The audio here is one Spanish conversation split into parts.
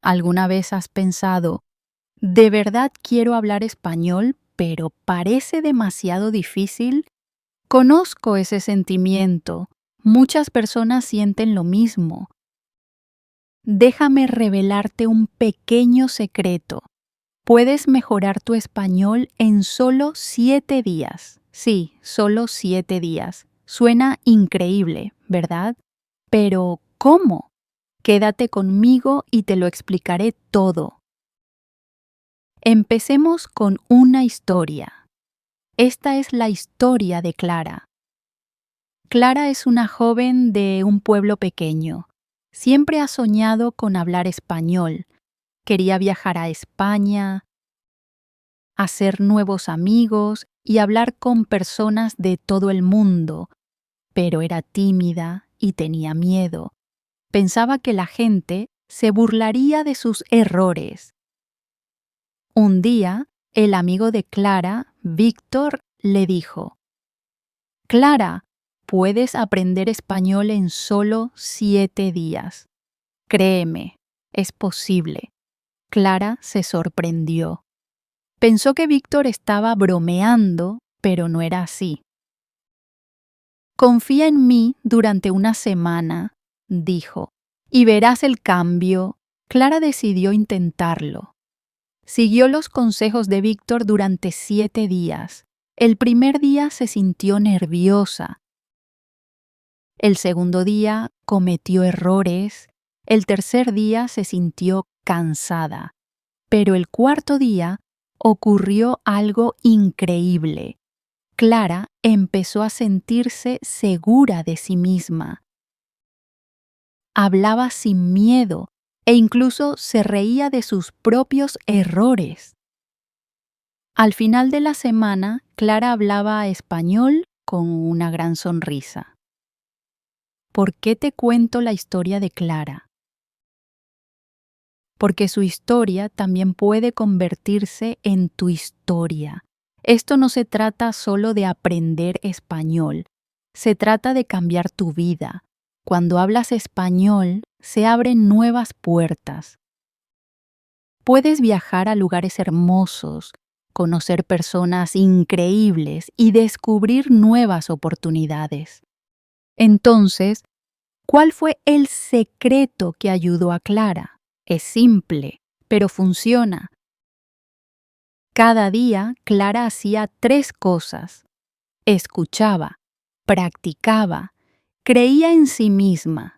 ¿Alguna vez has pensado, de verdad quiero hablar español, pero parece demasiado difícil? Conozco ese sentimiento. Muchas personas sienten lo mismo. Déjame revelarte un pequeño secreto. Puedes mejorar tu español en solo 7 días. Sí, solo 7 días. Suena increíble, ¿verdad? Pero, ¿cómo? Quédate conmigo y te lo explicaré todo. Empecemos con una historia. Esta es la historia de Clara. Clara es una joven de un pueblo pequeño. Siempre ha soñado con hablar español. Quería viajar a España, hacer nuevos amigos y hablar con personas de todo el mundo, pero era tímida y tenía miedo. Pensaba que la gente se burlaría de sus errores. Un día, el amigo de Clara, Víctor, le dijo: Clara, puedes aprender español en solo 7 días. Créeme, es posible. Clara se sorprendió. Pensó que Víctor estaba bromeando, pero no era así. Confía en mí durante una semana, dijo, y verás el cambio. Clara decidió intentarlo. Siguió los consejos de Víctor durante 7 días. El primer día se sintió nerviosa. El segundo día cometió errores. El tercer día se sintió cansada. Pero el cuarto día ocurrió algo increíble. Clara empezó a sentirse segura de sí misma. Hablaba sin miedo e incluso se reía de sus propios errores. Al final de la semana, Clara hablaba español con una gran sonrisa. ¿Por qué te cuento la historia de Clara? Porque su historia también puede convertirse en tu historia. Esto no se trata solo de aprender español, se trata de cambiar tu vida. Cuando hablas español, se abren nuevas puertas. Puedes viajar a lugares hermosos, conocer personas increíbles y descubrir nuevas oportunidades. Entonces, ¿cuál fue el secreto que ayudó a Clara? Es simple, pero funciona. Cada día, Clara hacía 3 cosas. Escuchaba, practicaba, creía en sí misma.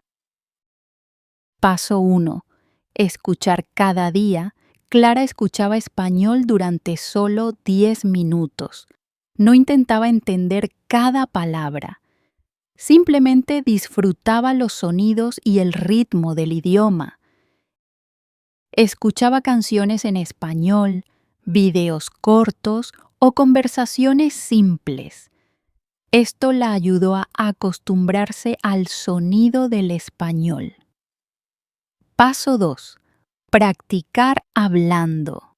Paso 1. Escuchar cada día. Clara escuchaba español durante solo 10 minutos. No intentaba entender cada palabra. Simplemente disfrutaba los sonidos y el ritmo del idioma. Escuchaba canciones en español, videos cortos o conversaciones simples. Esto la ayudó a acostumbrarse al sonido del español. Paso 2. Practicar hablando.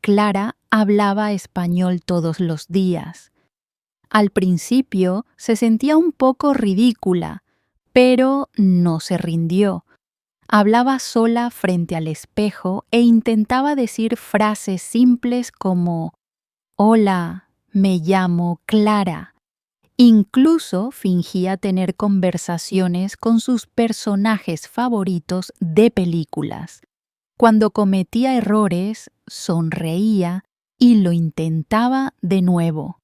Clara hablaba español todos los días. Al principio se sentía un poco ridícula, pero no se rindió. Hablaba sola frente al espejo e intentaba decir frases simples como: Hola, me llamo Clara. Incluso fingía tener conversaciones con sus personajes favoritos de películas. Cuando cometía errores, sonreía y lo intentaba de nuevo.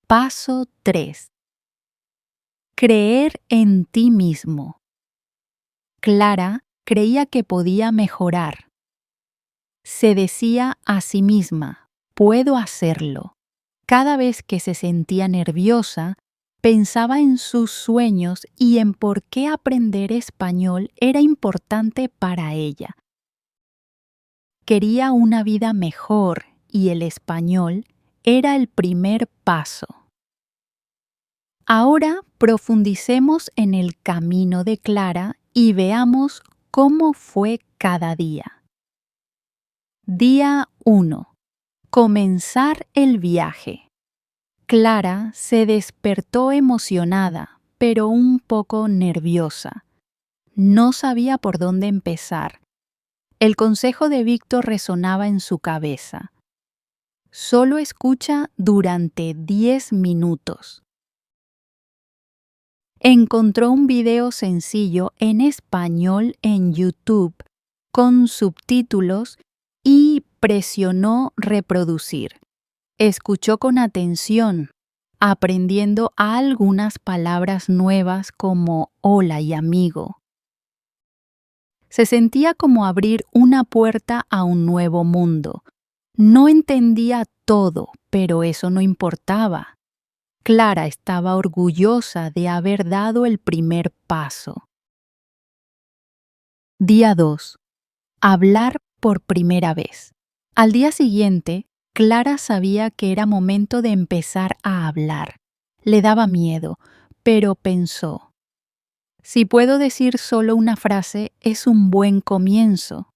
Paso 3. Creer en ti mismo. Clara creía que podía mejorar. Se decía a sí misma: puedo hacerlo. Cada vez que se sentía nerviosa, pensaba en sus sueños y en por qué aprender español era importante para ella. Quería una vida mejor y el español era el primer paso. Ahora profundicemos en el camino de Clara y veamos cómo fue cada día. Día 1. Comenzar el viaje. Clara se despertó emocionada, pero un poco nerviosa. No sabía por dónde empezar. El consejo de Víctor resonaba en su cabeza. Solo escucha durante 10 minutos. Encontró un video sencillo en español en YouTube con subtítulos y presionó reproducir. Escuchó con atención, aprendiendo algunas palabras nuevas como hola y amigo. Se sentía como abrir una puerta a un nuevo mundo. No entendía todo, pero eso no importaba. Clara estaba orgullosa de haber dado el primer paso. Día 2. Hablar por primera vez. Al día siguiente, Clara sabía que era momento de empezar a hablar. Le daba miedo, pero pensó, si puedo decir solo una frase, es un buen comienzo.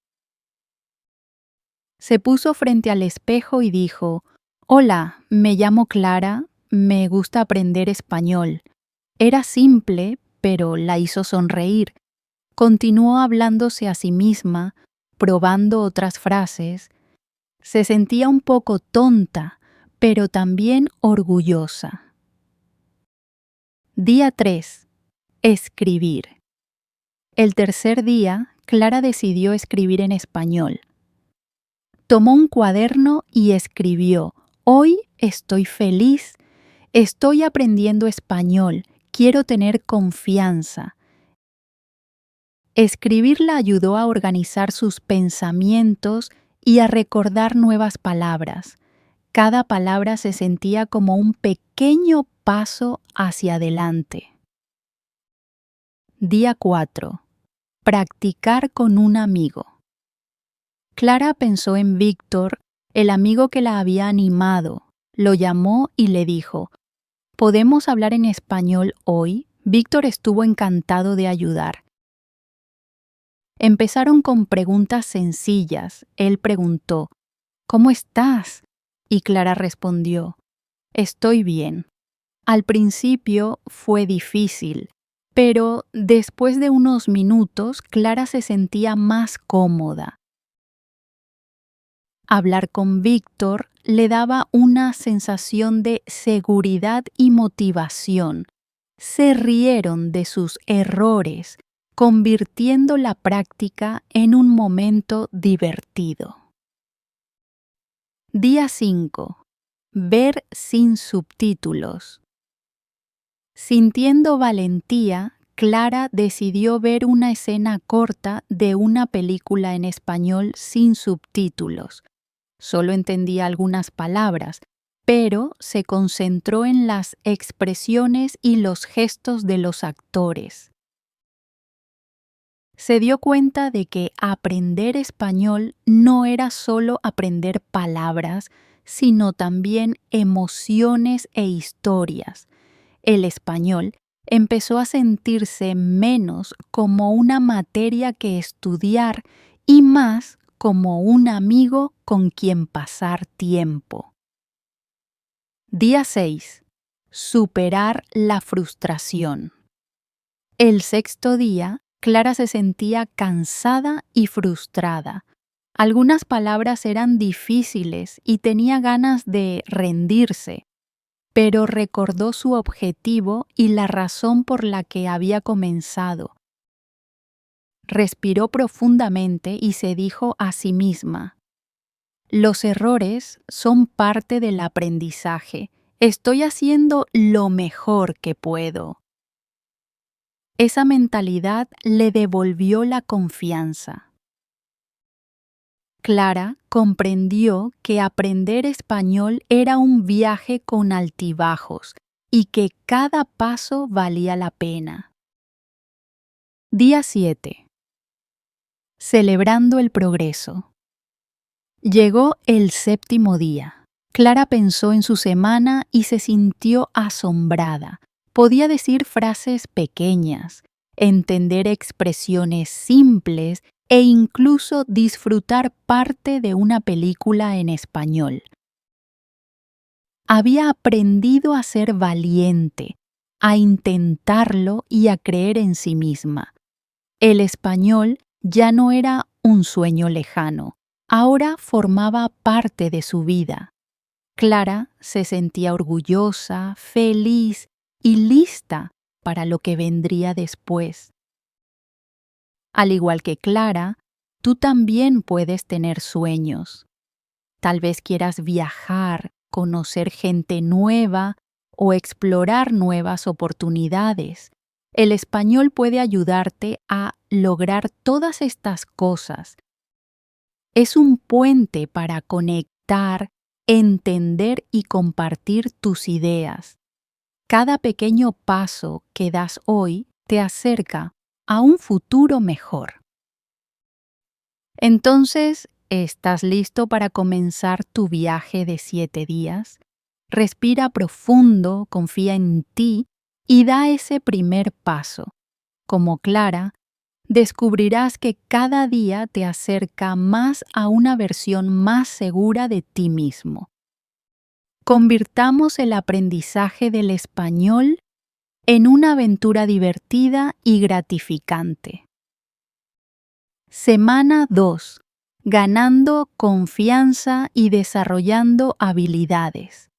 Se puso frente al espejo y dijo, hola, me llamo Clara, me gusta aprender español. Era simple, pero la hizo sonreír. Continuó hablándose a sí misma, probando otras frases. Se sentía un poco tonta, pero también orgullosa. Día 3. Escribir. El tercer día, Clara decidió escribir en español. Tomó un cuaderno y escribió, hoy estoy feliz, estoy aprendiendo español, quiero tener confianza. Escribir la ayudó a organizar sus pensamientos y a recordar nuevas palabras. Cada palabra se sentía como un pequeño paso hacia adelante. Día 4. Practicar con un amigo. Clara pensó en Víctor, el amigo que la había animado. Lo llamó y le dijo, ¿podemos hablar en español hoy? Víctor estuvo encantado de ayudar. Empezaron con preguntas sencillas. Él preguntó, ¿cómo estás? Y Clara respondió, estoy bien. Al principio fue difícil, pero después de unos minutos Clara se sentía más cómoda. Hablar con Víctor le daba una sensación de seguridad y motivación. Se rieron de sus errores, convirtiendo la práctica en un momento divertido. Día 5. Ver sin subtítulos. Sintiendo valentía, Clara decidió ver una escena corta de una película en español sin subtítulos. Solo entendía algunas palabras, pero se concentró en las expresiones y los gestos de los actores. Se dio cuenta de que aprender español no era solo aprender palabras, sino también emociones e historias. El español empezó a sentirse menos como una materia que estudiar y más como un amigo con quien pasar tiempo. Día 6. Superar la frustración. El sexto día, Clara se sentía cansada y frustrada. Algunas palabras eran difíciles y tenía ganas de rendirse, pero recordó su objetivo y la razón por la que había comenzado. Respiró profundamente y se dijo a sí misma, los errores son parte del aprendizaje. Estoy haciendo lo mejor que puedo. Esa mentalidad le devolvió la confianza. Clara comprendió que aprender español era un viaje con altibajos y que cada paso valía la pena. Día 7. Celebrando el progreso. Llegó el séptimo día. Clara pensó en su semana y se sintió asombrada. Podía decir frases pequeñas, entender expresiones simples e incluso disfrutar parte de una película en español. Había aprendido a ser valiente, a intentarlo y a creer en sí misma. El español ya no era un sueño lejano, ahora formaba parte de su vida. Clara se sentía orgullosa, feliz y lista para lo que vendría después. Al igual que Clara, tú también puedes tener sueños. Tal vez quieras viajar, conocer gente nueva o explorar nuevas oportunidades. El español puede ayudarte a lograr todas estas cosas. Es un puente para conectar, entender y compartir tus ideas. Cada pequeño paso que das hoy te acerca a un futuro mejor. Entonces, ¿estás listo para comenzar tu viaje de 7 días? Respira profundo, confía en ti y da ese primer paso. Como Clara, descubrirás que cada día te acerca más a una versión más segura de ti mismo. Convirtamos el aprendizaje del español en una aventura divertida y gratificante. Semana 2. Ganando confianza y desarrollando habilidades.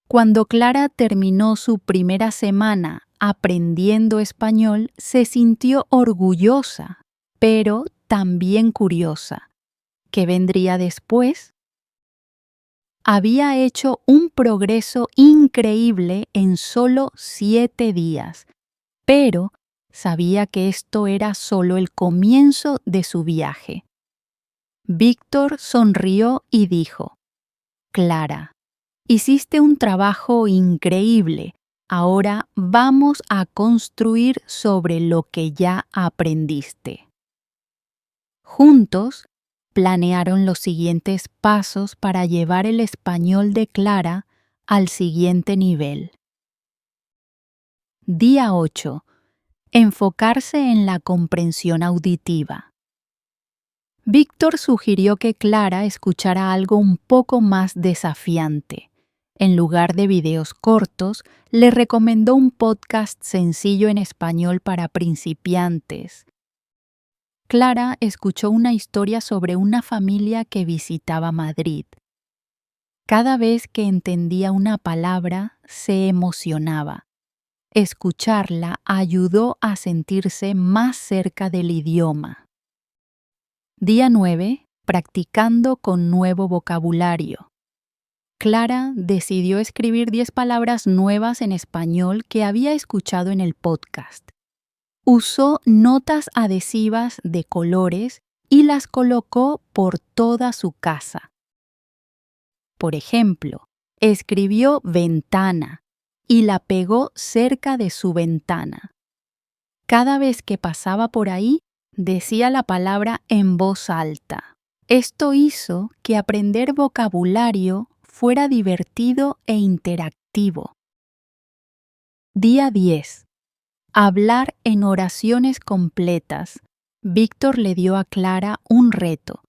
Cuando Clara terminó su primera semana aprendiendo español, se sintió orgullosa, pero también curiosa. ¿Qué vendría después? Había hecho un progreso increíble en solo 7 días, pero sabía que esto era solo el comienzo de su viaje. Víctor sonrió y dijo: Clara, hiciste un trabajo increíble. Ahora vamos a construir sobre lo que ya aprendiste. Juntos, planearon los siguientes pasos para llevar el español de Clara al siguiente nivel. Día 8. Enfocarse en la comprensión auditiva. Víctor sugirió que Clara escuchara algo un poco más desafiante. En lugar de videos cortos, le recomendó un podcast sencillo en español para principiantes. Clara escuchó una historia sobre una familia que visitaba Madrid. Cada vez que entendía una palabra, se emocionaba. Escucharla ayudó a sentirse más cerca del idioma. Día 9. Practicando con nuevo vocabulario. Clara decidió escribir 10 palabras nuevas en español que había escuchado en el podcast. Usó notas adhesivas de colores y las colocó por toda su casa. Por ejemplo, escribió ventana y la pegó cerca de su ventana. Cada vez que pasaba por ahí, decía la palabra en voz alta. Esto hizo que aprender vocabulario fuera divertido e interactivo. Día 10. Hablar en oraciones completas. Víctor le dio a Clara un reto: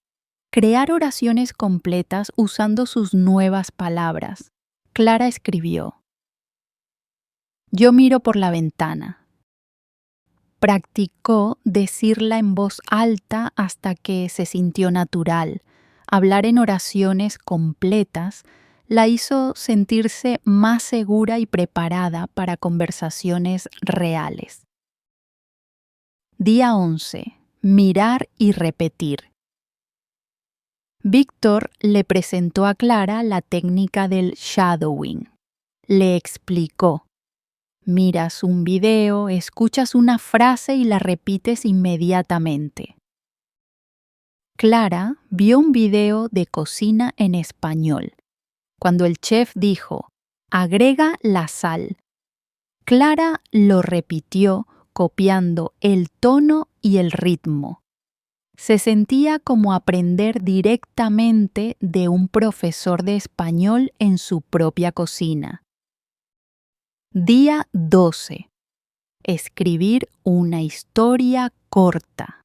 crear oraciones completas usando sus nuevas palabras. Clara escribió: Yo miro por la ventana. Practicó decirla en voz alta hasta que se sintió natural. Hablar en oraciones completas la hizo sentirse más segura y preparada para conversaciones reales. Día 11. Mirar y repetir. Víctor le presentó a Clara la técnica del shadowing. Le explicó: miras un video, escuchas una frase y la repites inmediatamente. Clara vio un video de cocina en español. Cuando el chef dijo: agrega la sal, Clara lo repitió copiando el tono y el ritmo. Se sentía como aprender directamente de un profesor de español en su propia cocina. Día 12. Escribir una historia corta.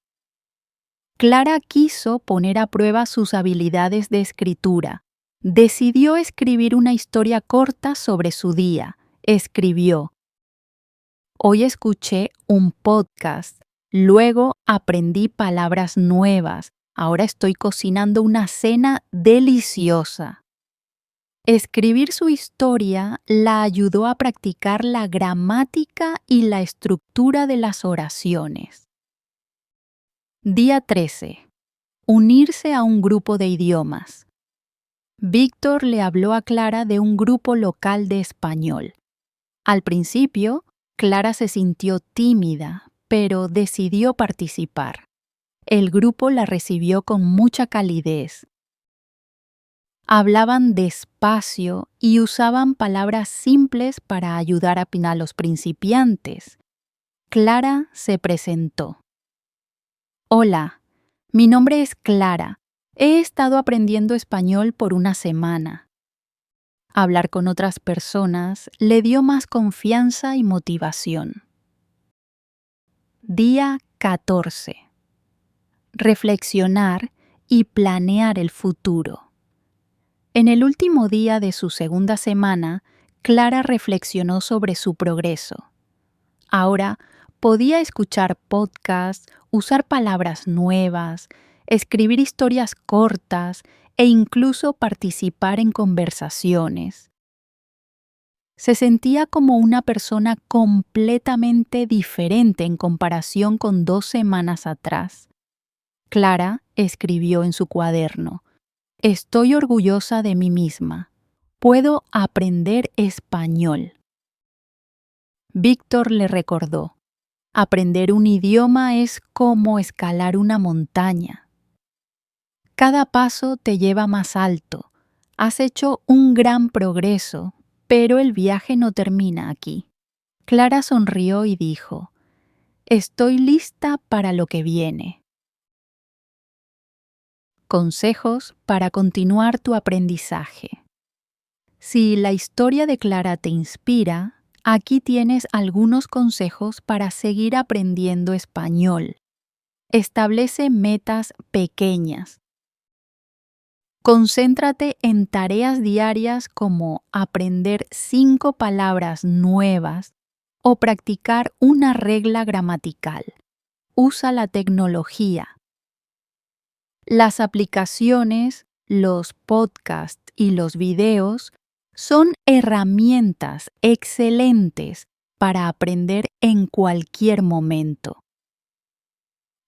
Clara quiso poner a prueba sus habilidades de escritura. Decidió escribir una historia corta sobre su día. Escribió: Hoy escuché un podcast Luego aprendí palabras nuevas. Ahora estoy cocinando una cena deliciosa. Escribir su historia la ayudó a practicar la gramática y la estructura de las oraciones. Día 13. Unirse a un grupo de idiomas. Víctor le habló a Clara de un grupo local de español. Al principio, Clara se sintió tímida, pero decidió participar. El grupo la recibió con mucha calidez. Hablaban despacio y usaban palabras simples para ayudar a los principiantes. Clara se presentó. Hola, mi nombre es Clara. He estado aprendiendo español por una semana. Hablar con otras personas le dio más confianza y motivación. Día 14. Reflexionar y planear el futuro. En el último día de su segunda semana, Clara reflexionó sobre su progreso. Ahora podía escuchar podcasts, usar palabras nuevas, escribir historias cortas e incluso participar en conversaciones. Se sentía como una persona completamente diferente en comparación con 2 semanas atrás. Clara escribió en su cuaderno: Estoy orgullosa de mí misma. Puedo aprender español. Víctor le recordó: aprender un idioma es como escalar una montaña. Cada paso te lleva más alto. Has hecho un gran progreso, pero el viaje no termina aquí. Clara sonrió y dijo: Estoy lista para lo que viene. Consejos para continuar tu aprendizaje. Si la historia de Clara te inspira, aquí tienes algunos consejos para seguir aprendiendo español. Establece metas pequeñas. Concéntrate en tareas diarias como aprender 5 palabras nuevas o practicar una regla gramatical. Usa la tecnología. Las aplicaciones, los podcasts y los videos son herramientas excelentes para aprender en cualquier momento.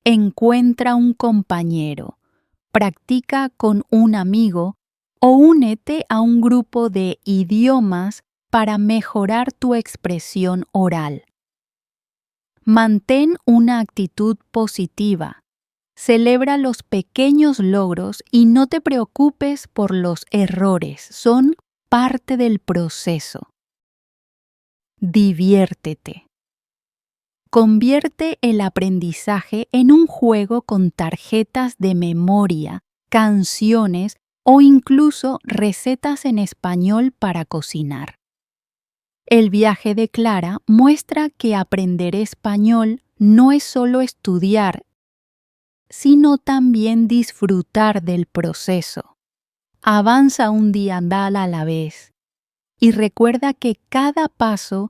Encuentra un compañero, practica con un amigo o únete a un grupo de idiomas para mejorar tu expresión oral. Mantén una actitud positiva. Celebra los pequeños logros y no te preocupes por los errores, son parte del proceso. Diviértete. Convierte el aprendizaje en un juego con tarjetas de memoria, canciones o incluso recetas en español para cocinar. El viaje de Clara muestra que aprender español no es solo estudiar, sino también disfrutar del proceso. Avanza un día a la vez y recuerda que cada paso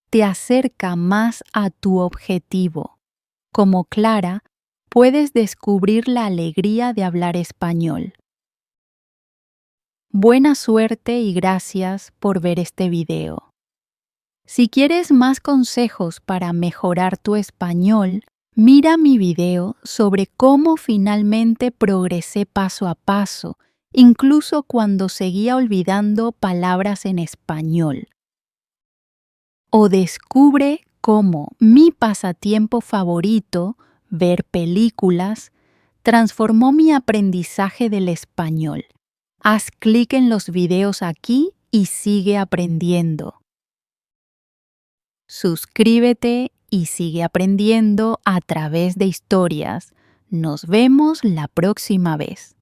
te acerca más a tu objetivo. Como Clara, puedes descubrir la alegría de hablar español. Buena suerte y gracias por ver este video. Si quieres más consejos para mejorar tu español, mira mi video sobre cómo finalmente progresé paso a paso, incluso cuando seguía olvidando palabras en español. O descubre cómo mi pasatiempo favorito, ver películas, transformó mi aprendizaje del español. Haz clic en los videos aquí y sigue aprendiendo. Suscríbete y sigue aprendiendo a través de historias. Nos vemos la próxima vez.